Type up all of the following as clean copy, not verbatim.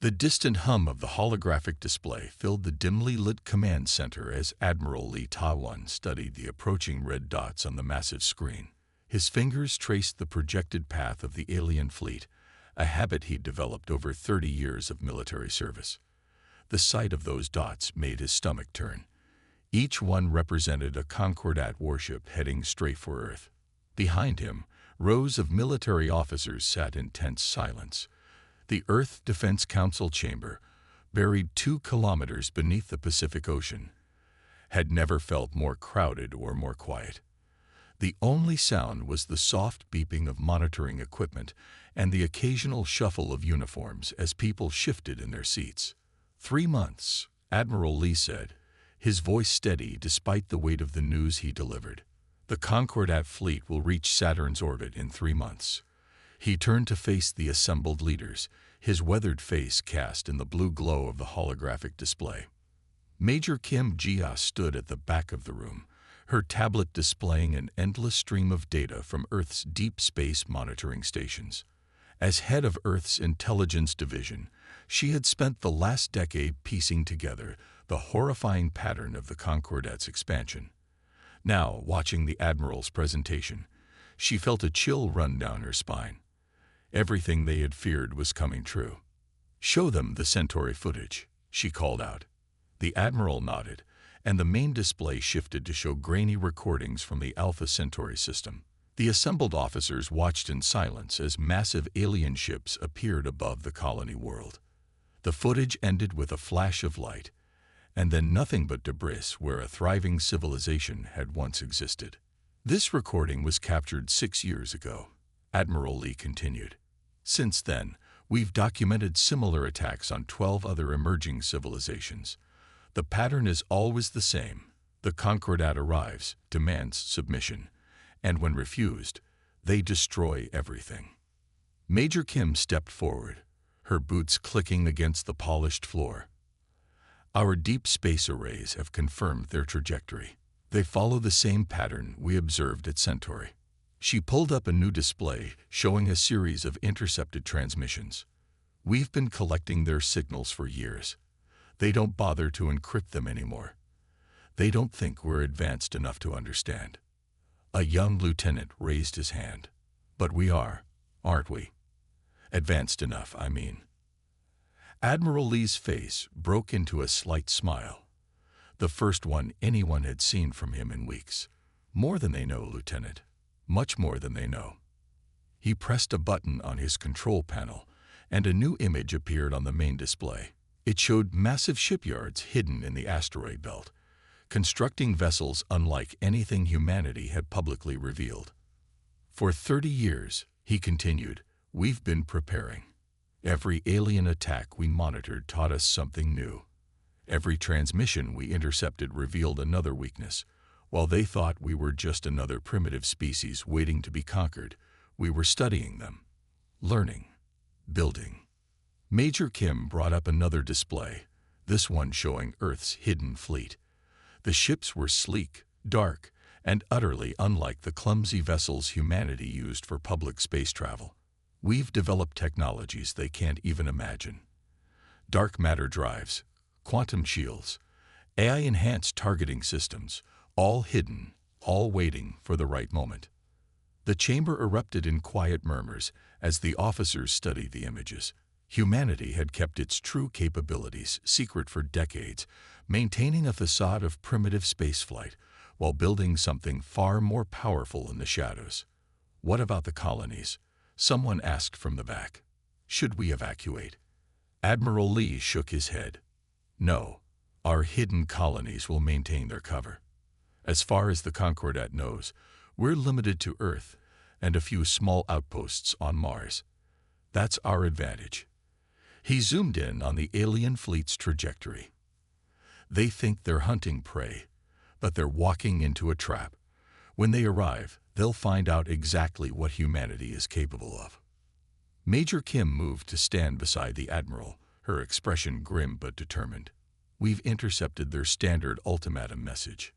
The distant hum of the holographic display filled the dimly lit command center as Admiral Lee Tawan studied the approaching red dots on the massive screen. His fingers traced the projected path of the alien fleet, a habit he'd developed over 30 years of military service. The sight of those dots made his stomach turn. Each one represented a Concordat warship heading straight for Earth. Behind him, rows of military officers sat in tense silence. The Earth Defense Council chamber, buried 2 kilometers beneath the Pacific Ocean, had never felt more crowded or more quiet. The only sound was the soft beeping of monitoring equipment and the occasional shuffle of uniforms as people shifted in their seats. 3 months, Admiral Lee said, his voice steady despite the weight of the news he delivered. The Concordat fleet will reach Saturn's orbit in 3 months. He turned to face the assembled leaders, his weathered face cast in the blue glow of the holographic display. Major Kim Jia stood at the back of the room, her tablet displaying an endless stream of data from Earth's deep space monitoring stations. As head of Earth's intelligence division, she had spent the last decade piecing together the horrifying pattern of the Concordat's expansion. Now, watching the Admiral's presentation, she felt a chill run down her spine. Everything they had feared was coming true. "Show them the Centauri footage," she called out. The Admiral nodded, and the main display shifted to show grainy recordings from the Alpha Centauri system. The assembled officers watched in silence as massive alien ships appeared above the colony world. The footage ended with a flash of light, and then nothing but debris where a thriving civilization had once existed. "This recording was captured 6 years ago," Admiral Lee continued. "Since then, we've documented similar attacks on 12 other emerging civilizations. The pattern is always the same. The Concordat arrives, demands submission, and when refused, they destroy everything." Major Kim stepped forward, her boots clicking against the polished floor. "Our deep space arrays have confirmed their trajectory. They follow the same pattern we observed at Centauri." She pulled up a new display showing a series of intercepted transmissions. "We've been collecting their signals for years. They don't bother to encrypt them anymore. They don't think we're advanced enough to understand." A young lieutenant raised his hand. "But we are, aren't we? Advanced enough, I mean." Admiral Lee's face broke into a slight smile, the first one anyone had seen from him in weeks. "More than they know, Lieutenant. Much more than they know." He pressed a button on his control panel, and a new image appeared on the main display. It showed massive shipyards hidden in the asteroid belt, constructing vessels unlike anything humanity had publicly revealed. "For 30 years, he continued, we've been preparing. Every alien attack we monitored taught us something new. Every transmission we intercepted revealed another weakness. While they thought we were just another primitive species waiting to be conquered, we were studying them, learning, building." Major Kim brought up another display, this one showing Earth's hidden fleet. The ships were sleek, dark, and utterly unlike the clumsy vessels humanity used for public space travel. "We've developed technologies they can't even imagine. Dark matter drives, quantum shields, AI-enhanced targeting systems, all hidden, all waiting for the right moment." The chamber erupted in quiet murmurs as the officers studied the images. Humanity had kept its true capabilities secret for decades, maintaining a facade of primitive spaceflight while building something far more powerful in the shadows. "What about the colonies?" someone asked from the back. "Should we evacuate?" Admiral Lee shook his head. "No, our hidden colonies will maintain their cover. As far as the Concordat knows, we're limited to Earth and a few small outposts on Mars. That's our advantage." He zoomed in on the alien fleet's trajectory. "They think they're hunting prey, but they're walking into a trap. When they arrive, they'll find out exactly what humanity is capable of." Major Kim moved to stand beside the Admiral, her expression grim but determined. "We've intercepted their standard ultimatum message.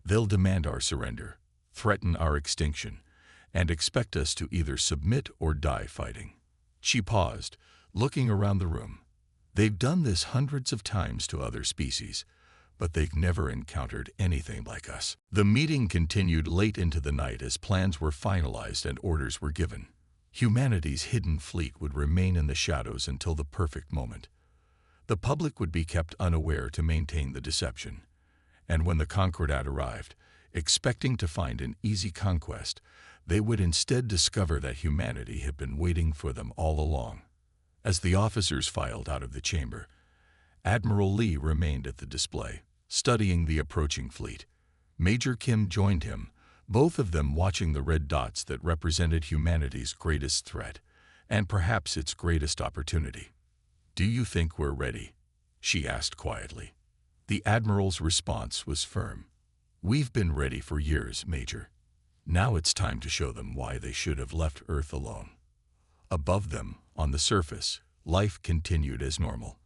They'll demand our surrender, threaten our extinction, and expect us to either submit or die fighting." She paused, looking around the room. They've done this hundreds of times to other species, but they've never encountered anything like us. The meeting continued late into the night as plans were finalized and orders were given. Humanity's hidden fleet would remain in the shadows until the perfect moment. The public would be kept unaware to maintain the deception. And when the Concordat arrived, expecting to find an easy conquest, they would instead discover that humanity had been waiting for them all along. As the officers filed out of the chamber, Admiral Lee remained at the display, studying the approaching fleet. Major Kim joined him, both of them watching the red dots that represented humanity's greatest threat, and perhaps its greatest opportunity. "Do you think we're ready?" she asked quietly. The Admiral's response was firm. "We've been ready for years, Major. Now it's time to show them why they should have left Earth alone." Above them, on the surface, life continued as normal.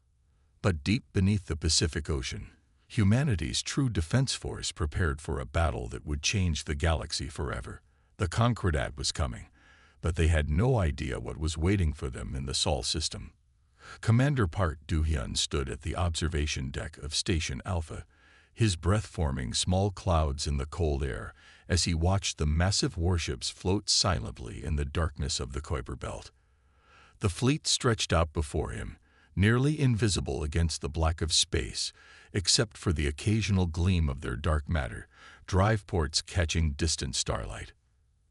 But deep beneath the Pacific Ocean, humanity's true defense force prepared for a battle that would change the galaxy forever. The Concordat was coming, but they had no idea what was waiting for them in the Sol system. Commander Park Do-hyun stood at the observation deck of Station Alpha, his breath forming small clouds in the cold air as he watched the massive warships float silently in the darkness of the Kuiper Belt. The fleet stretched out before him, nearly invisible against the black of space, except for the occasional gleam of their dark matter, drive ports catching distant starlight.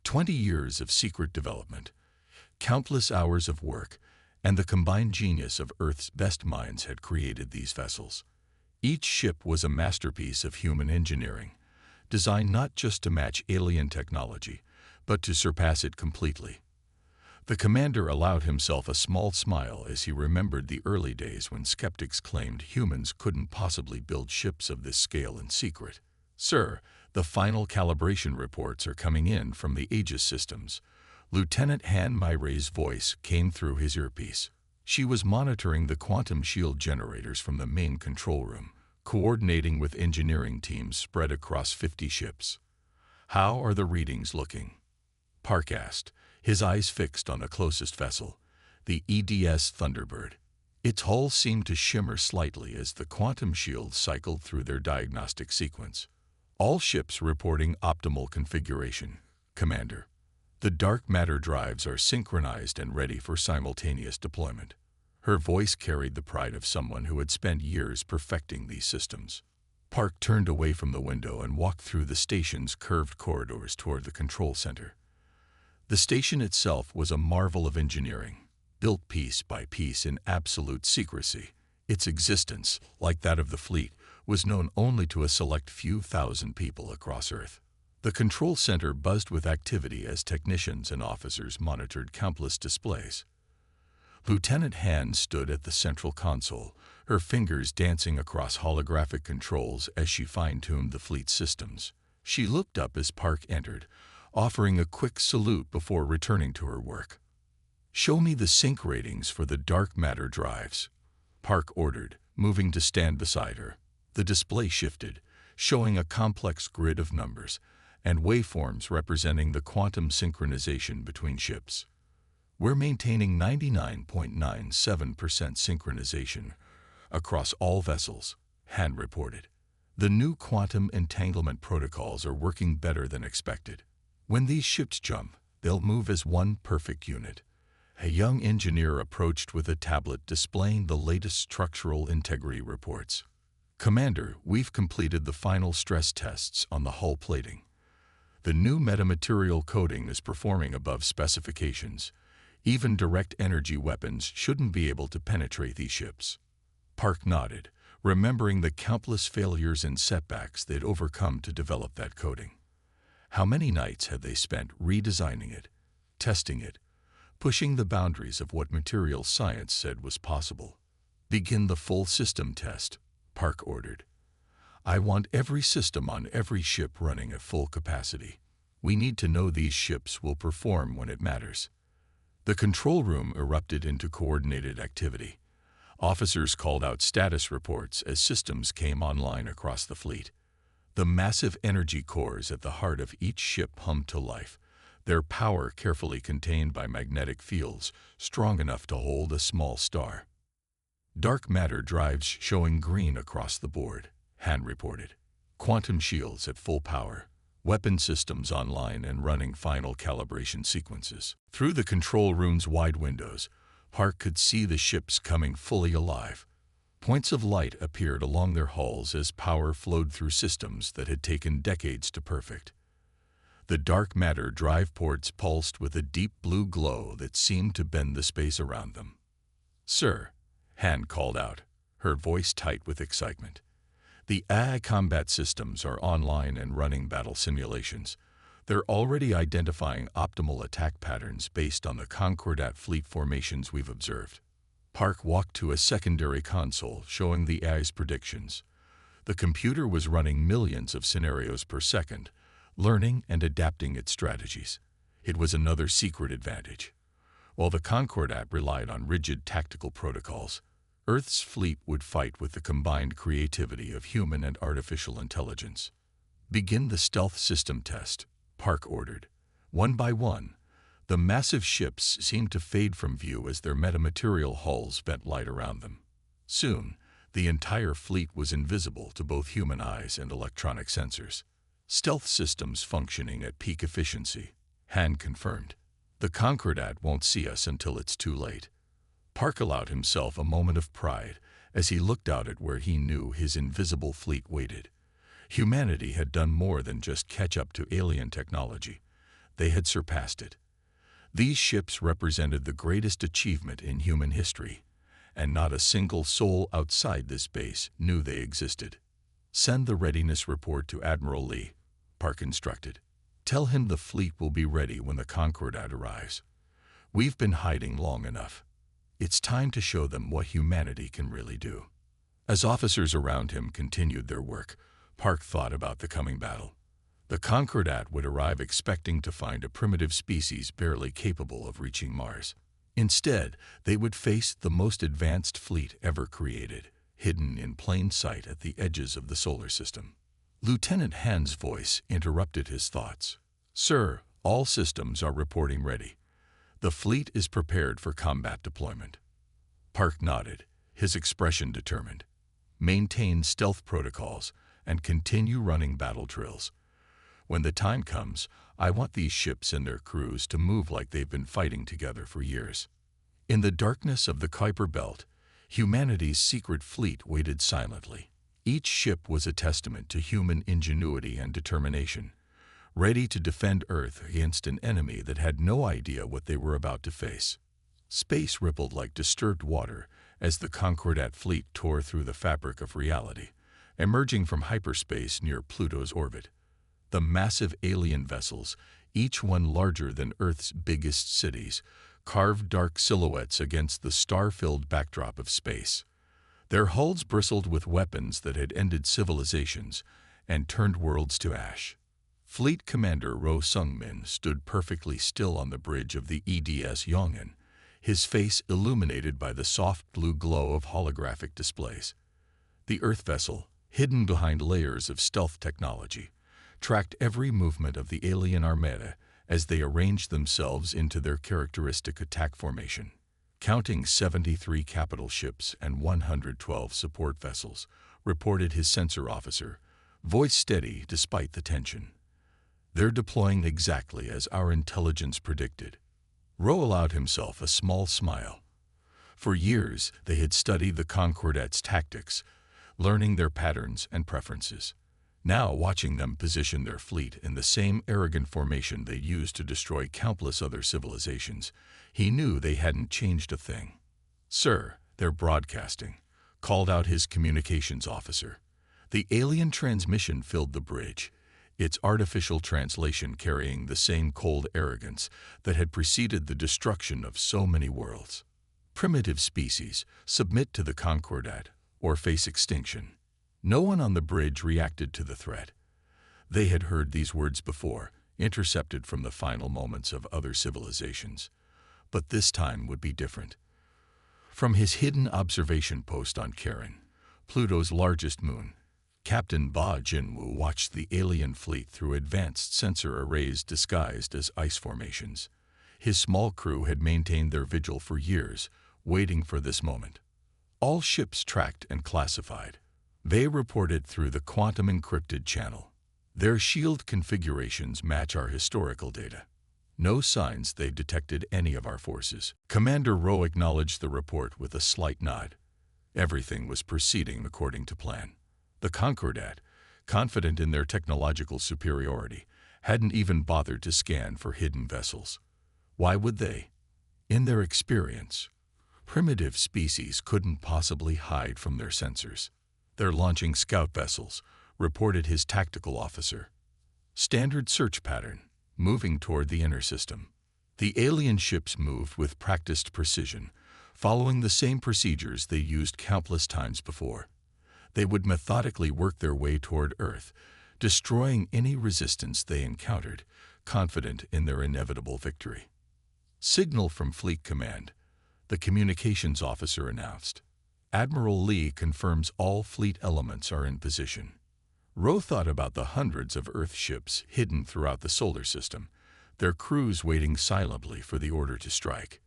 20 years of secret development, countless hours of work, and the combined genius of Earth's best minds had created these vessels. Each ship was a masterpiece of human engineering, designed not just to match alien technology, but to surpass it completely. The commander allowed himself a small smile as he remembered the early days when skeptics claimed humans couldn't possibly build ships of this scale in secret. "Sir, the final calibration reports are coming in from the Aegis systems." Lieutenant Han Maire's voice came through his earpiece. She was monitoring the quantum shield generators from the main control room, coordinating with engineering teams spread across 50 ships. "How are the readings looking?" Park asked, his eyes fixed on the closest vessel, the EDS Thunderbird. Its hull seemed to shimmer slightly as the quantum shields cycled through their diagnostic sequence. "All ships reporting optimal configuration, Commander. The dark matter drives are synchronized and ready for simultaneous deployment." Her voice carried the pride of someone who had spent years perfecting these systems. Park turned away from the window and walked through the station's curved corridors toward the control center. The station itself was a marvel of engineering, built piece by piece in absolute secrecy. Its existence, like that of the fleet, was known only to a select few thousand people across Earth. The control center buzzed with activity as technicians and officers monitored countless displays. Lieutenant Han stood at the central console, her fingers dancing across holographic controls as she fine-tuned the fleet's systems. She looked up as Park entered, offering a quick salute before returning to her work. "Show me the sync ratings for the dark matter drives," Park ordered, moving to stand beside her. The display shifted, showing a complex grid of numbers and waveforms representing the quantum synchronization between ships. "We're maintaining 99.97% synchronization across all vessels," Han reported. "The new quantum entanglement protocols are working better than expected. When these ships jump, they'll move as one perfect unit." A young engineer approached with a tablet displaying the latest structural integrity reports. "Commander, we've completed the final stress tests on the hull plating. The new metamaterial coating is performing above specifications. Even direct energy weapons shouldn't be able to penetrate these ships." Park nodded, remembering the countless failures and setbacks they'd overcome to develop that coating. How many nights had they spent redesigning it, testing it, pushing the boundaries of what material science said was possible? "Begin the full system test," Park ordered. "I want every system on every ship running at full capacity. We need to know these ships will perform when it matters." The control room erupted into coordinated activity. Officers called out status reports as systems came online across the fleet. The massive energy cores at the heart of each ship hummed to life, their power carefully contained by magnetic fields strong enough to hold a small star. Dark matter drives showing green across the board, Han reported. Quantum shields at full power. Weapon systems online and running final calibration sequences. Through the control room's wide windows, Park could see the ships coming fully alive. Points of light appeared along their hulls as power flowed through systems that had taken decades to perfect. The dark matter drive ports pulsed with a deep blue glow that seemed to bend the space around them. "Sir," Han called out, her voice tight with excitement. "The AI combat systems are online and running battle simulations. They're already identifying optimal attack patterns based on the Concordat fleet formations we've observed." Park walked to a secondary console showing the AI's predictions. The computer was running millions of scenarios per second, learning and adapting its strategies. It was another secret advantage. While the Concordat relied on rigid tactical protocols, Earth's fleet would fight with the combined creativity of human and artificial intelligence. "Begin the stealth system test," Park ordered. One by one, the massive ships seemed to fade from view as their metamaterial hulls bent light around them. Soon, the entire fleet was invisible to both human eyes and electronic sensors. "Stealth systems functioning at peak efficiency," Han confirmed. "The Concordat won't see us until it's too late." Park allowed himself a moment of pride as he looked out at where he knew his invisible fleet waited. Humanity had done more than just catch up to alien technology. They had surpassed it. These ships represented the greatest achievement in human history, and not a single soul outside this base knew they existed. "Send the readiness report to Admiral Lee," Park instructed. "Tell him the fleet will be ready when the Concordat arrives. We've been hiding long enough. It's time to show them what humanity can really do." As officers around him continued their work, Park thought about the coming battle. The Concordat would arrive expecting to find a primitive species barely capable of reaching Mars. Instead, they would face the most advanced fleet ever created, hidden in plain sight at the edges of the solar system. Lieutenant Han's voice interrupted his thoughts. "Sir, all systems are reporting ready. The fleet is prepared for combat deployment." Park nodded, his expression determined. "Maintain stealth protocols and continue running battle drills. When the time comes, I want these ships and their crews to move like they've been fighting together for years." In the darkness of the Kuiper Belt, humanity's secret fleet waited silently. Each ship was a testament to human ingenuity and determination, ready to defend Earth against an enemy that had no idea what they were about to face. Space rippled like disturbed water as the Concordat fleet tore through the fabric of reality, emerging from hyperspace near Pluto's orbit. The massive alien vessels, each one larger than Earth's biggest cities, carved dark silhouettes against the star-filled backdrop of space. Their hulls bristled with weapons that had ended civilizations and turned worlds to ash. Fleet Commander Ro Sung-min stood perfectly still on the bridge of the EDS Yong'an, his face illuminated by the soft blue glow of holographic displays. The Earth vessel, hidden behind layers of stealth technology, tracked every movement of the alien armada as they arranged themselves into their characteristic attack formation. "Counting 73 capital ships and 112 support vessels," reported his sensor officer, voice steady despite the tension. "They're deploying exactly as our intelligence predicted." Ro allowed himself a small smile. For years, they had studied the Concordat's tactics, learning their patterns and preferences. Now, watching them position their fleet in the same arrogant formation they used to destroy countless other civilizations, he knew they hadn't changed a thing. "Sir, they're broadcasting," called out his communications officer. The alien transmission filled the bridge, its artificial translation carrying the same cold arrogance that had preceded the destruction of so many worlds. "Primitive species, submit to the Concordat or face extinction." No one on the bridge reacted to the threat. They had heard these words before, intercepted from the final moments of other civilizations. But this time would be different. From his hidden observation post on Charon, Pluto's largest moon, Captain Ba Jinwoo watched the alien fleet through advanced sensor arrays disguised as ice formations. His small crew had maintained their vigil for years, waiting for this moment. All ships tracked and classified. They reported through the quantum encrypted channel. Their shield configurations match our historical data. No signs they've detected any of our forces. Commander Rowe acknowledged the report with a slight nod. Everything was proceeding according to plan. The Concordat, confident in their technological superiority, hadn't even bothered to scan for hidden vessels. Why would they? In their experience, primitive species couldn't possibly hide from their sensors. They're launching scout vessels, reported his tactical officer. Standard search pattern, moving toward the inner system. The alien ships moved with practiced precision, following the same procedures they used countless times before. They would methodically work their way toward Earth, destroying any resistance they encountered, confident in their inevitable victory. Signal from Fleet Command, the communications officer announced. Admiral Lee confirms all fleet elements are in position. Rowe thought about the hundreds of Earth ships hidden throughout the solar system, their crews waiting silently for the order to strike.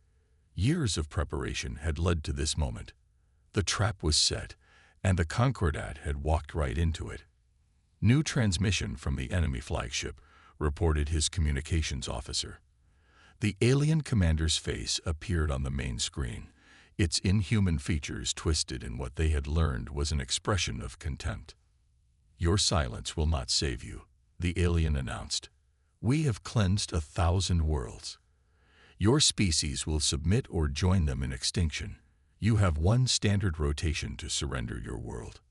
Years of preparation had led to this moment. The trap was set, and the Concordat had walked right into it. New transmission from the enemy flagship, reported his communications officer. The alien commander's face appeared on the main screen, its inhuman features twisted in what they had learned was an expression of contempt. "Your silence will not save you," the alien announced. "We have cleansed 1,000 worlds. Your species will submit or join them in extinction. You have one standard rotation to surrender your world."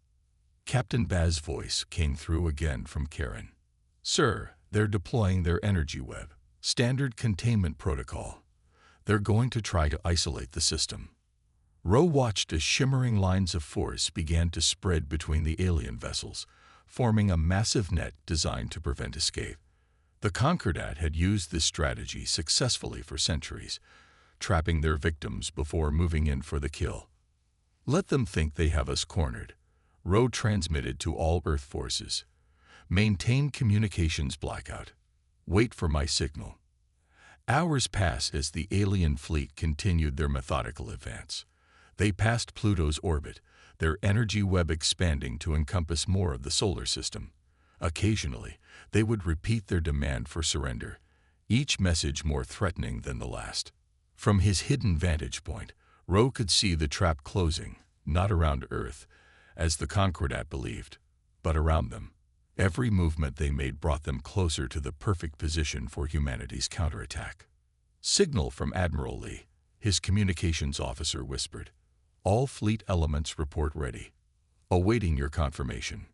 Captain Baz's voice came through again from Karen. "Sir, they're deploying their energy web. Standard containment protocol. They're going to try to isolate the system." Rowe watched as shimmering lines of force began to spread between the alien vessels, forming a massive net designed to prevent escape. The Concordat had used this strategy successfully for centuries, trapping their victims before moving in for the kill. "Let them think they have us cornered," Rowe transmitted to all Earth forces. "Maintain communications blackout. Wait for my signal." Hours passed as the alien fleet continued their methodical advance. They passed Pluto's orbit, their energy web expanding to encompass more of the solar system. Occasionally, they would repeat their demand for surrender, each message more threatening than the last. From his hidden vantage point, Rowe could see the trap closing, not around Earth, as the Concordat believed, but around them. Every movement they made brought them closer to the perfect position for humanity's counterattack. "Signal from Admiral Lee," his communications officer whispered. "All fleet elements report ready. Awaiting your confirmation."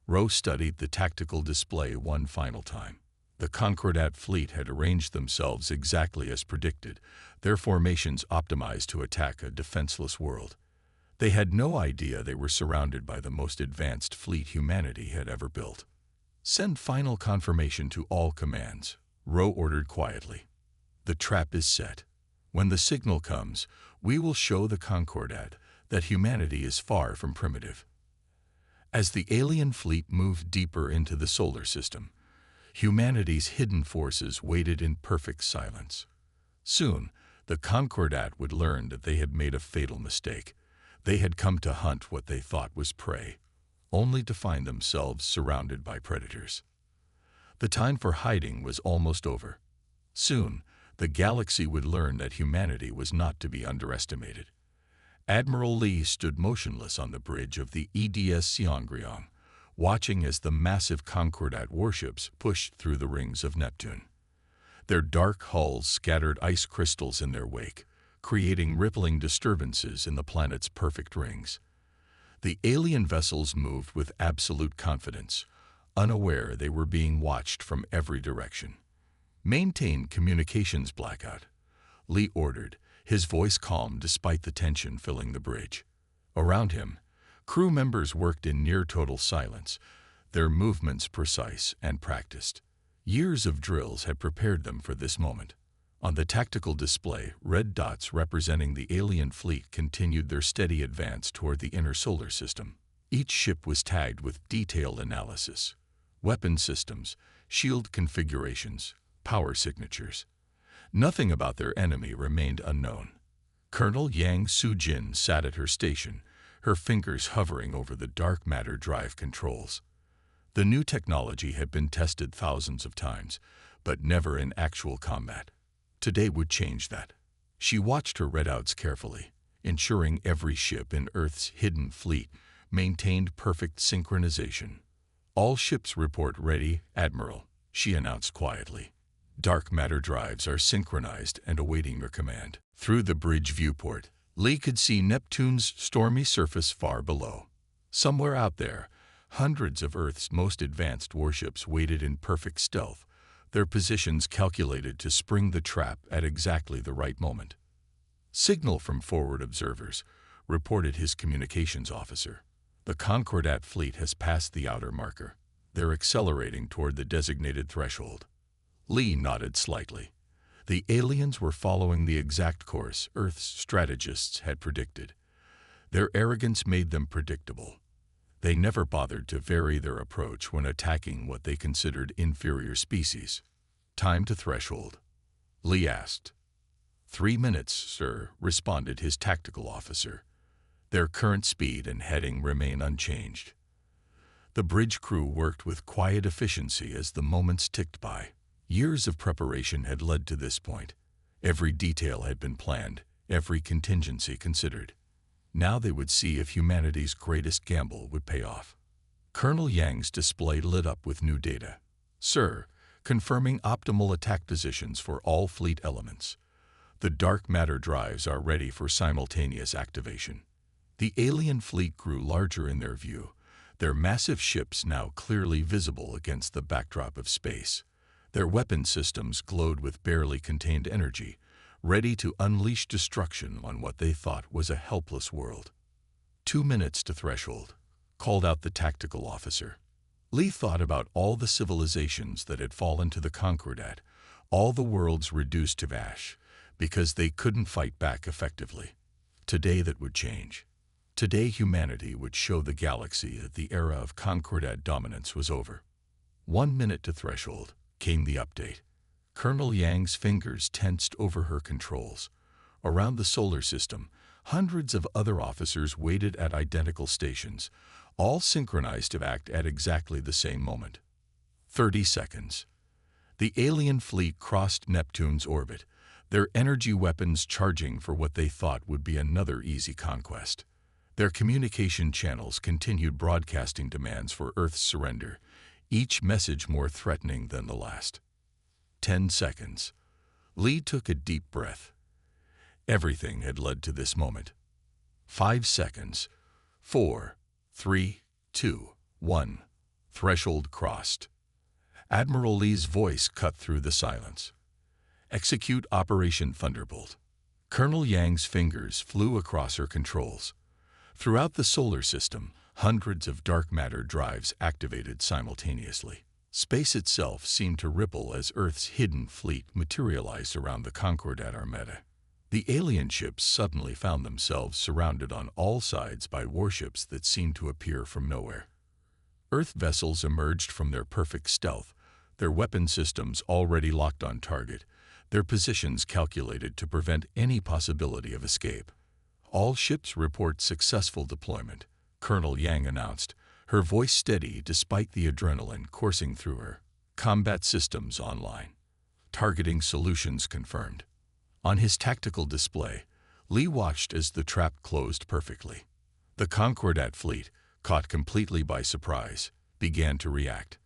Rowe studied the tactical display one final time. The Concordat fleet had arranged themselves exactly as predicted, their formations optimized to attack a defenseless world. They had no idea they were surrounded by the most advanced fleet humanity had ever built. "Send final confirmation to all commands," Rowe ordered quietly. "The trap is set. When the signal comes, we will show the Concordat that humanity is far from primitive." As the alien fleet moved deeper into the solar system, humanity's hidden forces waited in perfect silence. Soon, the Concordat would learn that they had made a fatal mistake. They had come to hunt what they thought was prey, only to find themselves surrounded by predators. The time for hiding was almost over. Soon, the galaxy would learn that humanity was not to be underestimated. Admiral Lee stood motionless on the bridge of the EDS Seongryong, watching as the massive Concordat warships pushed through the rings of Neptune. Their dark hulls scattered ice crystals in their wake, creating rippling disturbances in the planet's perfect rings. The alien vessels moved with absolute confidence, unaware they were being watched from every direction. "Maintain communications blackout," Lee ordered, his voice calm despite the tension filling the bridge. Around him, crew members worked in near-total silence, their movements precise and practiced. Years of drills had prepared them for this moment. On the tactical display, red dots representing the alien fleet continued their steady advance toward the inner solar system. Each ship was tagged with detailed analysis: weapon systems, shield configurations, power signatures. Nothing about their enemy remained unknown. Colonel Yang Soo-jin sat at her station, her fingers hovering over the dark matter drive controls. The new technology had been tested thousands of times, but never in actual combat. Today would change that. She watched her readouts carefully, ensuring every ship in Earth's hidden fleet maintained perfect synchronization. "All ships report ready, Admiral," she announced quietly. "Dark matter drives are synchronized and awaiting your command." Through the bridge viewport, Lee could see Neptune's stormy surface far below. Somewhere out there, hundreds of Earth's most advanced warships waited in perfect stealth, their positions calculated to spring the trap at exactly the right moment. "Signal from forward observers," reported his communications officer. "The Concordat fleet has passed the outer marker. They're accelerating toward the designated threshold." Lee nodded slightly. The aliens were following the exact course Earth's strategists had predicted. Their arrogance made them predictable. They never bothered to vary their approach when attacking what they considered inferior species. "Time to threshold?" Lee asked. 3 minutes, sir," responded his tactical officer. "Their current speed and heading remain unchanged." The bridge crew worked with quiet efficiency as the moments ticked by. Years of preparation had led to this point. Every detail had been planned, every contingency considered. Now they would see if humanity's greatest gamble would pay off. Colonel Yang's display lit up with new data. "Sir, confirming optimal attack positions for all fleet elements. The dark matter drives are ready for simultaneous activation." The alien fleet grew larger in their view, their massive ships now clearly visible against the backdrop of space. Their weapon systems glowed with barely contained energy, ready to unleash destruction on what they thought was a helpless world. 2 minutes to threshold," called out the tactical officer. Lee thought about all the civilizations that had fallen to the Concordat, all the worlds reduced to ash, because they couldn't fight back effectively. Today that would change. Today humanity would show the galaxy that the era of Concordat dominance was over. 1 minute to threshold, came the update. Colonel Yang's fingers tensed over her controls. Around the solar system, hundreds of other officers waited at identical stations, all synchronized to act at exactly the same moment. 30 seconds. The alien fleet crossed Neptune's orbit, their energy weapons charging for what they thought would be another easy conquest. Their communication channels continued broadcasting demands for Earth's surrender, each message more threatening than the last. 10 seconds. Lee took a deep breath. Everything had led to this moment. 5 seconds. 4, 3, 2, 1. Threshold crossed. Admiral Lee's voice cut through the silence. "Execute Operation Thunderbolt." Colonel Yang's fingers flew across her controls. Throughout the solar system, hundreds of dark matter drives activated simultaneously. Space itself seemed to ripple as Earth's hidden fleet materialized around the Concordat Armada. The alien ships suddenly found themselves surrounded on all sides by warships that seemed to appear from nowhere. Earth vessels emerged from their perfect stealth, their weapon systems already locked on target, their positions calculated to prevent any possibility of escape. "All ships report successful deployment," Colonel Yang announced, her voice steady despite the adrenaline coursing through her. "Combat systems online. Targeting solutions confirmed." On his tactical display, Lee watched as the trap closed perfectly. The Concordat fleet, caught completely by surprise, began to react.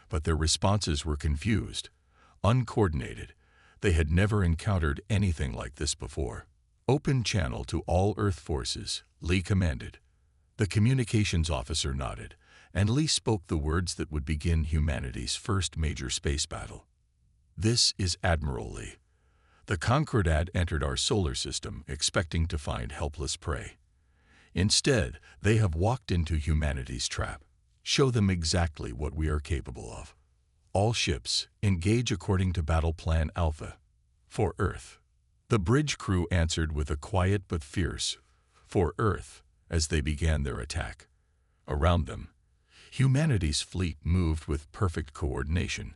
But their responses were confused, uncoordinated. They had never encountered anything like this before. "Open channel to all Earth forces," Lee commanded. The communications officer nodded, and Lee spoke the words that would begin humanity's first major space battle. "This is Admiral Lee. The Concordat entered our solar system expecting to find helpless prey. Instead, they have walked into humanity's trap. Show them exactly what we are capable of. All ships, engage according to Battle Plan Alpha. For Earth." The bridge crew answered with a quiet but fierce, "For Earth," as they began their attack. Around them, humanity's fleet moved with perfect coordination,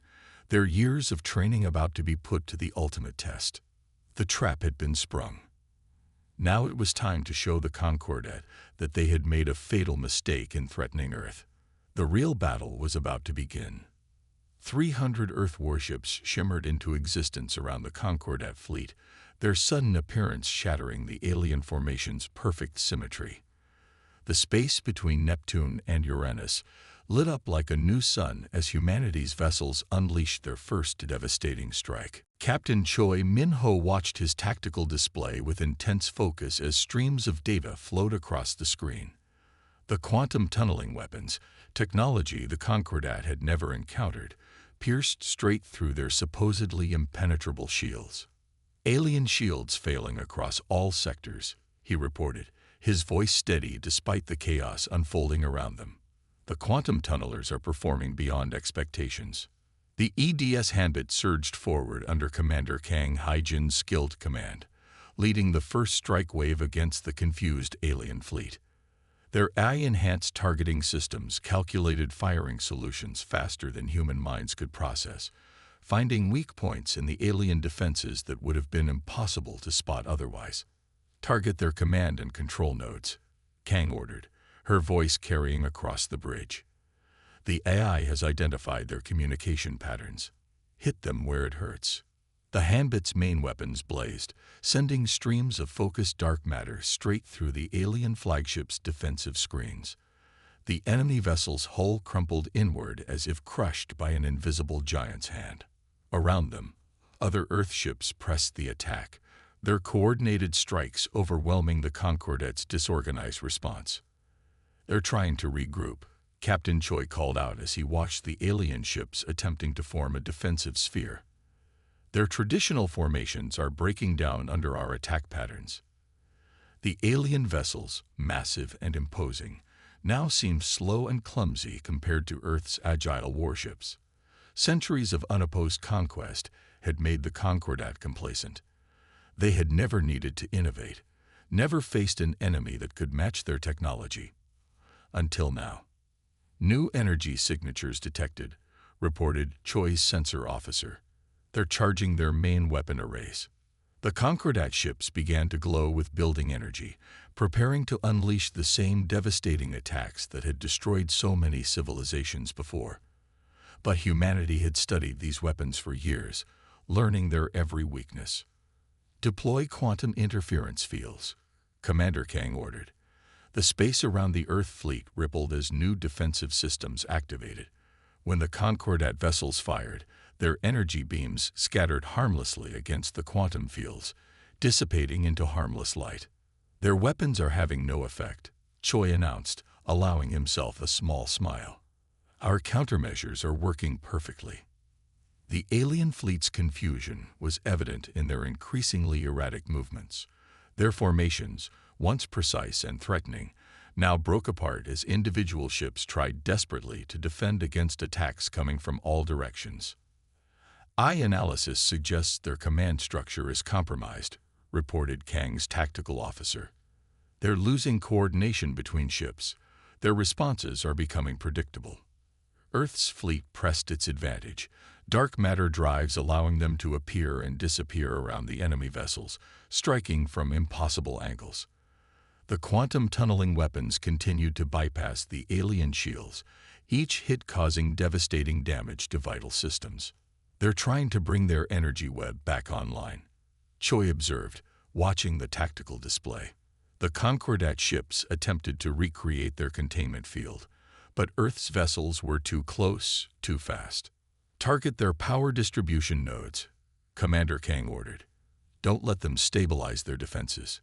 their years of training about to be put to the ultimate test. The trap had been sprung. Now it was time to show the Concordat that they had made a fatal mistake in threatening Earth. The real battle was about to begin. 300 Earth warships shimmered into existence around the Concordat fleet, their sudden appearance shattering the alien formation's perfect symmetry. The space between Neptune and Uranus lit up like a new sun as humanity's vessels unleashed their first devastating strike. Captain Choi Min-ho watched his tactical display with intense focus as streams of data flowed across the screen. The quantum tunneling weapons, technology the Concordat had never encountered, pierced straight through their supposedly impenetrable shields. Alien shields failing across all sectors, he reported, his voice steady despite the chaos unfolding around them. The quantum tunnelers are performing beyond expectations. The EDS Hanbit surged forward under Commander Kang Haijin's skilled command, leading the first strike wave against the confused alien fleet. Their AI-enhanced targeting systems calculated firing solutions faster than human minds could process, finding weak points in the alien defenses that would have been impossible to spot otherwise. "Target their command and control nodes," Kang ordered, her voice carrying across the bridge. "The AI has identified their communication patterns. Hit them where it hurts." The Hanbit's main weapons blazed, sending streams of focused dark matter straight through the alien flagship's defensive screens. The enemy vessel's hull crumpled inward as if crushed by an invisible giant's hand. Around them, other Earth ships pressed the attack, their coordinated strikes overwhelming the Concordat's disorganized response. "They're trying to regroup," Captain Choi called out as he watched the alien ships attempting to form a defensive sphere. "Their traditional formations are breaking down under our attack patterns." The alien vessels, massive and imposing, now seemed slow and clumsy compared to Earth's agile warships. Centuries of unopposed conquest had made the Concordat complacent. They had never needed to innovate, never faced an enemy that could match their technology. Until now. "New energy signatures detected," reported Choi's sensor officer. "They're charging their main weapon arrays." The Concordat ships began to glow with building energy, preparing to unleash the same devastating attacks that had destroyed so many civilizations before. But humanity had studied these weapons for years, learning their every weakness. "Deploy quantum interference fields," Commander Kang ordered. The space around the Earth fleet rippled as new defensive systems activated. When the Concordat vessels fired, their energy beams scattered harmlessly against the quantum fields, dissipating into harmless light. "Their weapons are having no effect," Choi announced, allowing himself a small smile. "Our countermeasures are working perfectly." The alien fleet's confusion was evident in their increasingly erratic movements. Their formations, once precise and threatening, now broke apart as individual ships tried desperately to defend against attacks coming from all directions. "AI analysis suggests their command structure is compromised," reported Kang's tactical officer. "They're losing coordination between ships. Their responses are becoming predictable." Earth's fleet pressed its advantage, dark matter drives allowing them to appear and disappear around the enemy vessels, striking from impossible angles. The quantum tunneling weapons continued to bypass the alien shields, each hit causing devastating damage to vital systems. "They're trying to bring their energy web back online," Choi observed, watching the tactical display. The Concordat ships attempted to recreate their containment field, but Earth's vessels were too close, too fast. "Target their power distribution nodes," Commander Kang ordered. "Don't let them stabilize their defenses."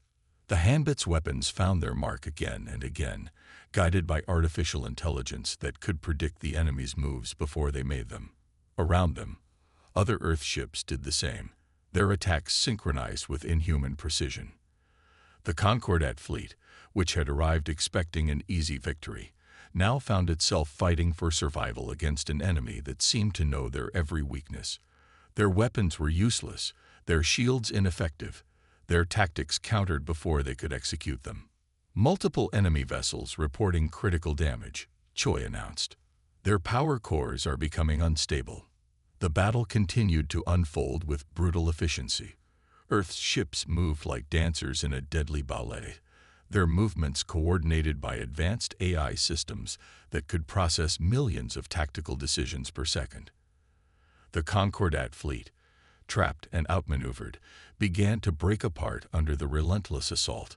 The Hanbit's weapons found their mark again and again, guided by artificial intelligence that could predict the enemy's moves before they made them. Around them, other Earth ships did the same, their attacks synchronized with inhuman precision. The Concordat fleet, which had arrived expecting an easy victory, now found itself fighting for survival against an enemy that seemed to know their every weakness. Their weapons were useless, their shields ineffective, their tactics countered before they could execute them. "Multiple enemy vessels reporting critical damage," Choi announced. "Their power cores are becoming unstable." The battle continued to unfold with brutal efficiency. Earth's ships moved like dancers in a deadly ballet, their movements coordinated by advanced AI systems that could process millions of tactical decisions per second. The Concordat fleet, trapped and outmaneuvered, began to break apart under the relentless assault.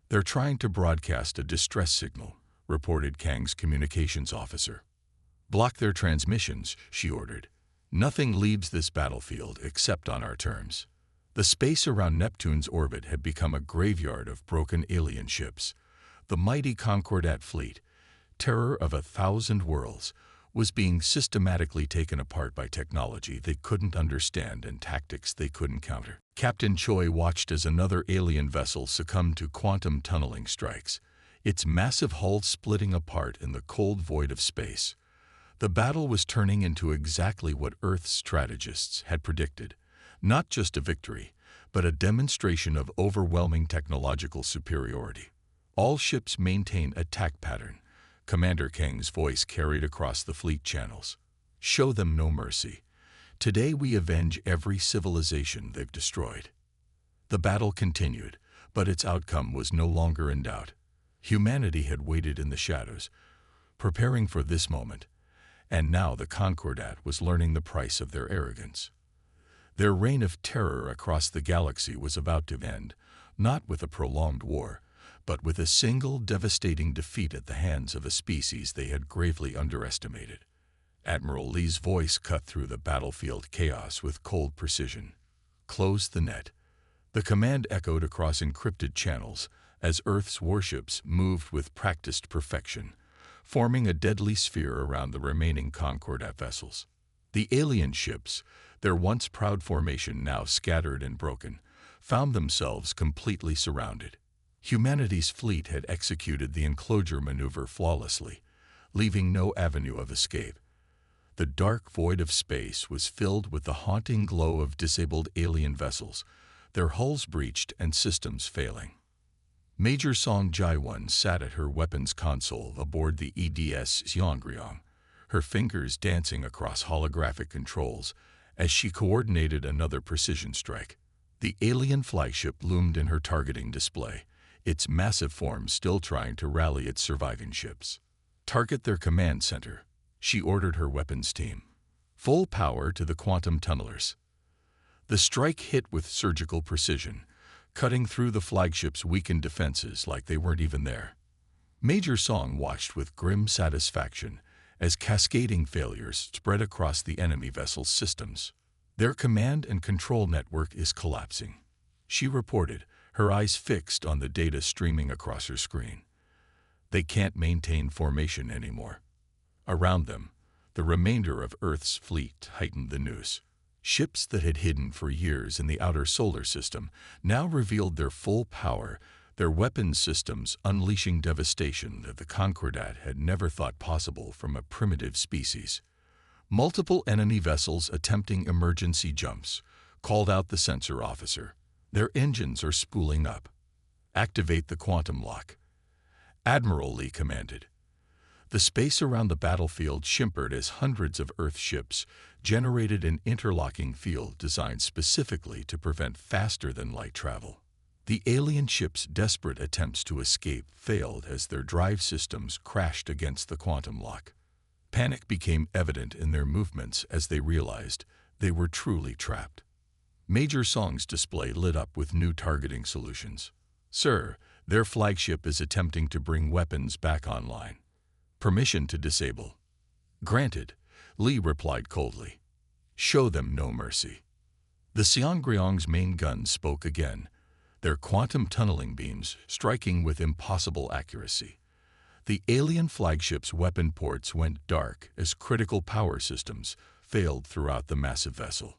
"They're trying to broadcast a distress signal," reported Kang's communications officer. "Block their transmissions," she ordered. "Nothing leaves this battlefield except on our terms." The space around Neptune's orbit had become a graveyard of broken alien ships. The mighty Concordat fleet, terror of 1,000 worlds, was being systematically taken apart by technology they couldn't understand and tactics they couldn't counter. Captain Choi watched as another alien vessel succumbed to quantum tunneling strikes, its massive hull splitting apart in the cold void of space. The battle was turning into exactly what Earth's strategists had predicted. Not just a victory, but a demonstration of overwhelming technological superiority. "All ships maintain attack pattern," Commander Kang's voice carried across the fleet channels. "Show them no mercy. Today we avenge every civilization they've destroyed." The battle continued, but its outcome was no longer in doubt. Humanity had waited in the shadows, preparing for this moment, and now the Concordat was learning the price of their arrogance. Their reign of terror across the galaxy was about to end, not with a prolonged war, but with a single devastating defeat at the hands of a species they had gravely underestimated. Admiral Lee's voice cut through the battlefield chaos with cold precision. "Close the net." The command echoed across encrypted channels as Earth's warships moved with practiced perfection, forming a deadly sphere around the remaining Concordat vessels. The alien ships, their once proud formation now scattered and broken, found themselves completely surrounded. Humanity's fleet had executed the enclosure maneuver flawlessly, leaving no avenue of escape. The dark void of space was filled with the haunting glow of disabled alien vessels, their hulls breached and systems failing. Major Song Jae-won sat at her weapons console aboard the EDS Seongryong, her fingers dancing across holographic controls as she coordinated another precision strike. The alien flagship loomed in her targeting display, its massive form still trying to rally its surviving ships. "Target their command center," she ordered her weapons team. "Full power to the quantum tunnelers." The strike hit with surgical precision, cutting through the flagship's weakened defenses like they weren't even there. Major Song watched with grim satisfaction as cascading failures spread across the enemy vessel's systems. "Their command and control network is collapsing," she reported, her eyes fixed on the data streaming across her screen. "They can't maintain formation anymore." Around them, the remainder of Earth's fleet tightened the noose. Ships that had hidden for years in the outer solar system now revealed their full power, their weapons systems unleashing devastation that the Concordat had never thought possible from a primitive species. Multiple enemy vessels attempting emergency jumps, called out the sensor officer. "Their engines are spooling up. Activate the quantum lock," Admiral Lee commanded. The space around the battlefield shimmered as hundreds of Earth ships generated an interlocking field designed specifically to prevent faster-than-light travel. The alien ships' desperate attempts to escape failed as their drive systems crashed against the quantum lock. Panic became evident in their movements as they realized they were truly trapped. Major Song's display lit up with new targeting solutions. "Sir, their flagship is attempting to bring weapons back online. Permission to disable." "Granted," Lee replied coldly. "Show them no mercy." The Seongryong's main guns spoke again, their quantum tunneling beams striking with impossible accuracy. The alien flagship's weapon ports went dark as critical power systems failed throughout the massive vessel.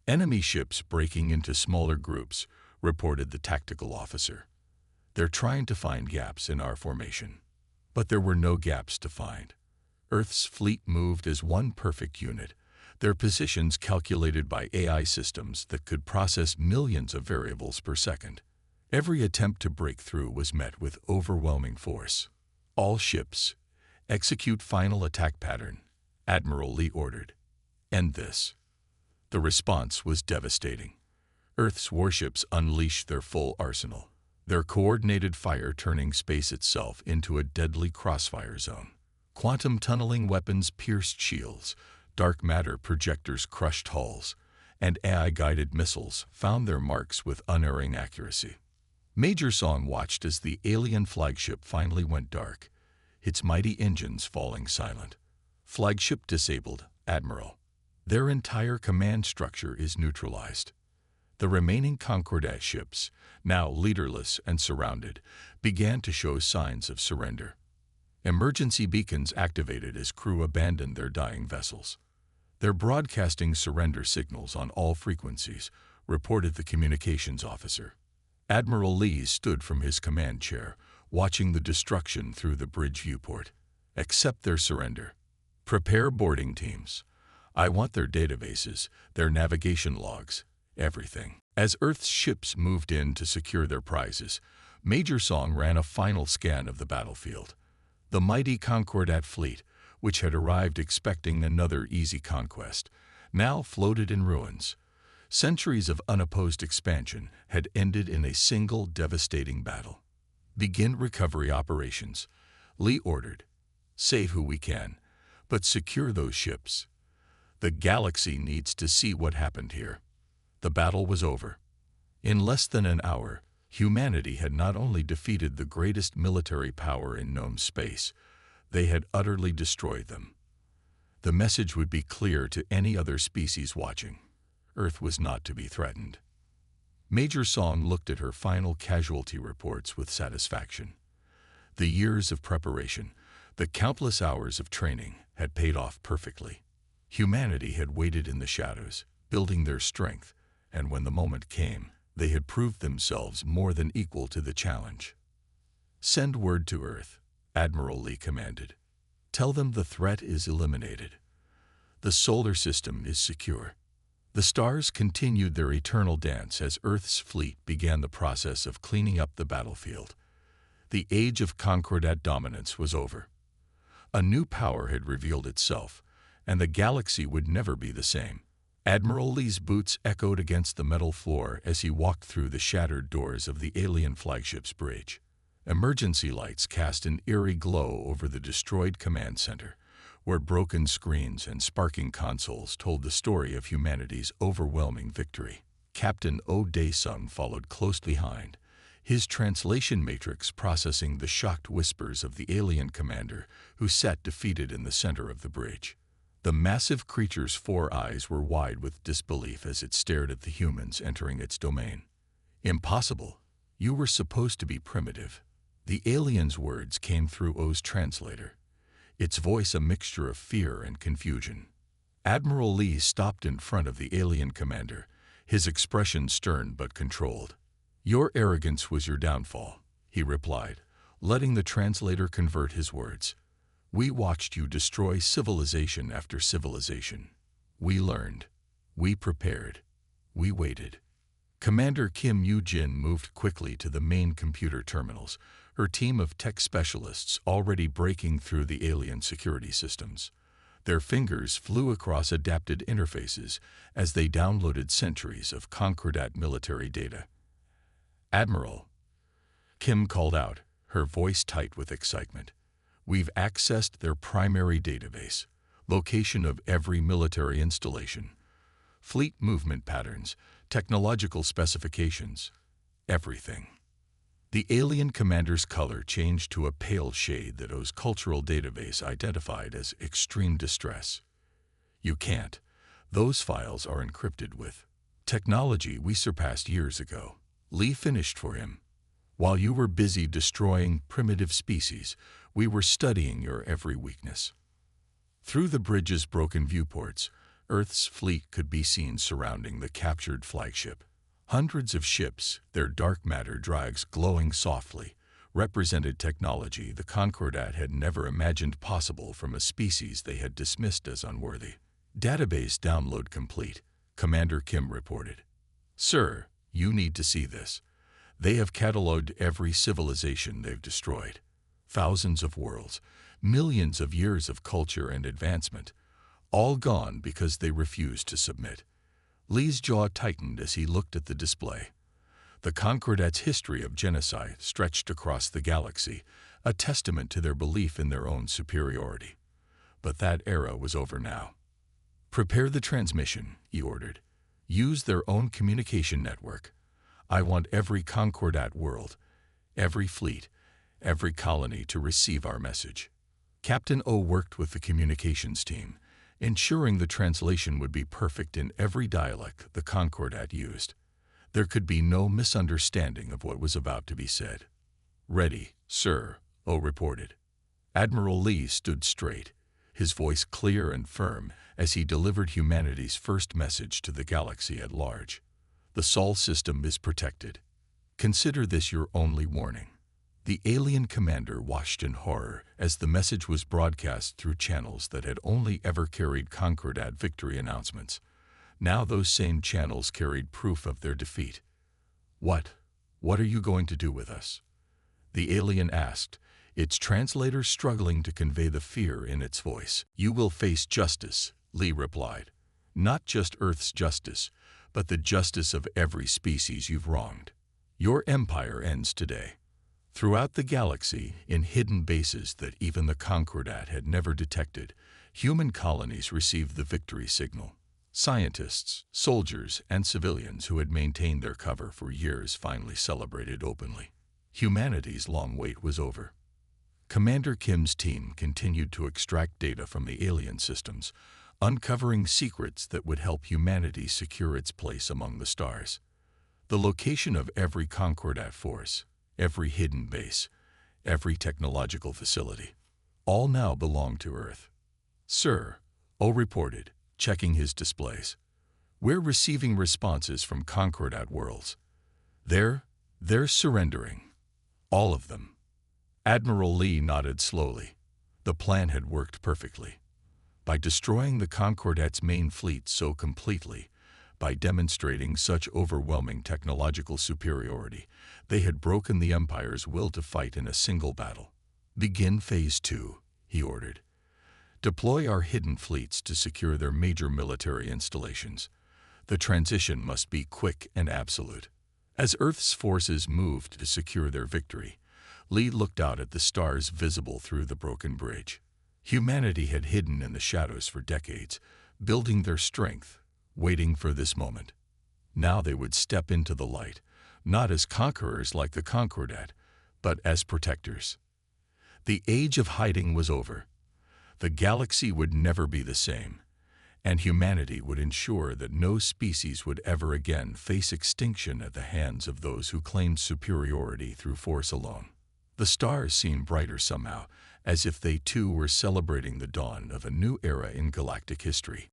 "Enemy ships breaking into smaller groups," reported the tactical officer. "They're trying to find gaps in our formation." But there were no gaps to find. Earth's fleet moved as one perfect unit, their positions calculated by AI systems that could process millions of variables per second. Every attempt to break through was met with overwhelming force. "All ships, execute final attack pattern," Admiral Lee ordered. "End this." The response was devastating. Earth's warships unleashed their full arsenal, their coordinated fire turning space itself into a deadly crossfire zone. Quantum tunneling weapons pierced shields, dark matter projectors crushed hulls, and AI-guided missiles found their marks with unerring accuracy. Major Song watched as the alien flagship finally went dark, its mighty engines falling silent. Flagship disabled, Admiral. Their entire command structure is neutralized. The remaining Concordat ships, now leaderless and surrounded, began to show signs of surrender. Emergency beacons activated as crew abandoned their dying vessels. They're broadcasting surrender signals on all frequencies, reported the communications officer. Admiral Lee stood from his command chair, watching the destruction through the bridge viewport. Accept their surrender. Prepare boarding teams. I want their databases, their navigation logs, everything. As Earth's ships moved in to secure their prizes, Major Song ran a final scan of the battlefield. The mighty Concordat fleet, which had arrived expecting another easy conquest, now floated in ruins. Centuries of unopposed expansion had ended in a single devastating battle. Begin recovery operations, Lee ordered. Save who we can, but secure those ships. The galaxy needs to see what happened here. The battle was over. In less than an hour, humanity had not only defeated the greatest military power in known space, they had utterly destroyed them. The message would be clear to any other species watching. Earth was not to be threatened. Major Song looked at her final casualty reports with satisfaction. The years of preparation, the countless hours of training, had paid off perfectly. Humanity had waited in the shadows, building their strength, and when the moment came, they had proved themselves more than equal to the challenge. Send word to Earth, Admiral Lee commanded. Tell them the threat is eliminated. The solar system is secure. The stars continued their eternal dance as Earth's fleet began the process of cleaning up the battlefield. The age of Concordat dominance was over. A new power had revealed itself, and the galaxy would never be the same. Admiral Lee's boots echoed against the metal floor as he walked through the shattered doors of the alien flagship's bridge. Emergency lights cast an eerie glow over the destroyed command center, where broken screens and sparking consoles told the story of humanity's overwhelming victory. Captain O'Day-sung followed close behind, his translation matrix processing the shocked whispers of the alien commander who sat defeated in the center of the bridge. The massive creature's 4 eyes were wide with disbelief as it stared at the humans entering its domain. Impossible. You were supposed to be primitive. The alien's words came through O's translator, its voice a mixture of fear and confusion. Admiral Lee stopped in front of the alien commander, his expression stern but controlled. Your arrogance was your downfall, he replied, letting the translator convert his words. We watched you destroy civilization after civilization. We learned. We prepared. We waited. Commander Kim Yoo-jin moved quickly to the main computer terminals, her team of tech specialists already breaking through the alien security systems. Their fingers flew across adapted interfaces as they downloaded centuries of Concordat military data. Admiral, Kim called out, her voice tight with excitement. We've accessed their primary database, location of every military installation, fleet movement patterns, technological specifications, everything. The alien commander's color changed to a pale shade that O's cultural database identified as extreme distress. You can't. Those files are encrypted with technology we surpassed years ago. Lee finished for him. While you were busy destroying primitive species, we were studying your every weakness. Through the bridge's broken viewports, Earth's fleet could be seen surrounding the captured flagship. Hundreds of ships, their dark matter drives glowing softly, represented technology the Concordat had never imagined possible from a species they had dismissed as unworthy. Database download complete, Commander Kim reported. Sir, you need to see this. They have cataloged every civilization they've destroyed. Thousands of worlds, millions of years of culture and advancement, all gone because they refused to submit. Lee's jaw tightened as he looked at the display. The Concordat's history of genocide stretched across the galaxy, a testament to their belief in their own superiority. But that era was over now. "Prepare the transmission," he ordered. "Use their own communication network. I want every Concordat world, every fleet, every colony to receive our message." Captain O worked with the communications team, ensuring the translation would be perfect in every dialect the Concordat used. There could be no misunderstanding of what was about to be said. "Ready, sir," O reported. Admiral Lee stood straight, his voice clear and firm as he delivered humanity's first message to the galaxy at large. "The Sol system is protected. Consider this your only warning." The alien commander watched in horror as the message was broadcast through channels that had only ever carried Concordat victory announcements. Now those same channels carried proof of their defeat. What are you going to do with us?" the alien asked, its translator struggling to convey the fear in its voice. "You will face justice," Lee replied. "Not just Earth's justice, but the justice of every species you've wronged. Your empire ends today." Throughout the galaxy, in hidden bases that even the Concordat had never detected, human colonies received the victory signal. Scientists, soldiers, and civilians who had maintained their cover for years finally celebrated openly. Humanity's long wait was over. Commander Kim's team continued to extract data from the alien systems, uncovering secrets that would help humanity secure its place among the stars. The location of every Concordat force, every hidden base, every technological facility, all now belonged to Earth. "Sir," O reported, checking his displays. "We're receiving responses from Concordat worlds. They're surrendering. All of them." Admiral Lee nodded slowly. The plan had worked perfectly. By destroying the Concordat's main fleet so completely, by demonstrating such overwhelming technological superiority, they had broken the Empire's will to fight in a single battle. "Begin Phase 2, he ordered. "Deploy our hidden fleets to secure their major military installations. The transition must be quick and absolute." As Earth's forces moved to secure their victory, Lee looked out at the stars visible through the broken bridge. Humanity had hidden in the shadows for decades, building their strength, waiting for this moment. Now they would step into the light, not as conquerors like the Concordat, but as protectors. The age of hiding was over. The galaxy would never be the same, and humanity would ensure that no species would ever again face extinction at the hands of those who claimed superiority through force alone. The stars seemed brighter somehow, as if they too were celebrating the dawn of a new era in galactic history.